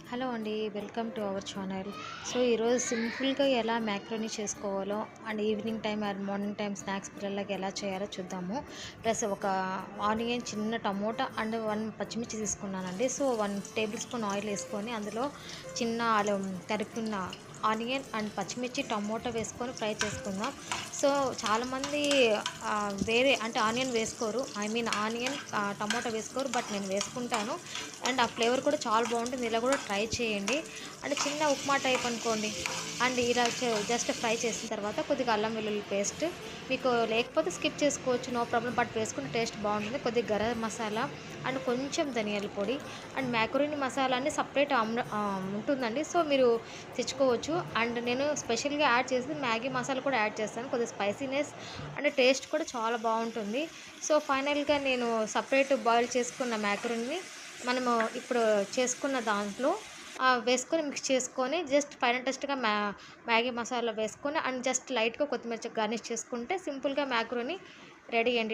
Hello అండి. Welcome to our channel. So, ఈరోజు సింపుల్‌గా ఎలా మ్యాక్రోనీ చేసుకోవాలో and evening time or morning time snacks పిల్లలకి ఎలా చేయాలో చూద్దాము. ప్లస్ ఒక ఆనియన్, చిన్న టమోటా అండ్ 1 పచ్చిమిర్చి తీసుకున్నానండి. సో, 1 టేబుల్ స్పూన్ ఆయిల్ ఏసుకొని అందులో చిన్న తరుక్కున్న ఆనియన్ అండ్ పచ్చిమిర్చి, టమోటా వేసుకొని ఫ్రై చేసుకుందాం. సో, చాలామంది వేరే అంటే ఆనియన్ వేసుకోరు. ఆనియన్, టమోటా వేసుకోరు. బట్ నేను వేసుకుంటాను. అండ్ ఆ ఫ్లేవర్ కూడా చాలా బాగుంటుంది. ఇలా కూడా ట్రై చేయండి. అంటే చిన్న ఉప్మా టైప్ అనుకోండి. అండ్ ఇలా జస్ట్ ఫ్రై చేసిన తర్వాత కొద్దిగా అల్లం వెల్లుల్లి పేస్ట్ మీకు లేకపోతే స్కిప్ చేసుకోవచ్చు, నో ప్రాబ్లం. బట్ వేసుకుంటే టేస్ట్ బాగుంటుంది. కొద్దిగా గరం మసాలా అండ్ కొంచెం ధనియాల పొడి అండ్ మ్యాకరోని మసాలా అని సపరేట్ ఉంటుందండి. సో, మీరు తెచ్చుకోవచ్చు. అండ్ నేను స్పెషల్గా యాడ్ చేసేది మ్యాగీ మసాలా కూడా యాడ్ చేస్తాను. కొద్దిగా స్పైసీనెస్ అండ్ టేస్ట్ కూడా చాలా బాగుంటుంది. సో, ఫైనల్గా నేను సపరేట్ బాయిల్ చేసుకున్న మ్యాకరోనిని మనము ఇప్పుడు చేసుకున్న దాంట్లో వేసుకొని మిక్స్ చేసుకొని జస్ట్ ఫైనల్ టెస్ట్‌గా మ్యాగీ మసాలా వేసుకొని అండ్ జస్ట్ లైట్‌గా కొత్తిమీర గార్నిష్ చేసుకుంటే సింపుల్‌గా మ్యాకరోని రెడీ అండి.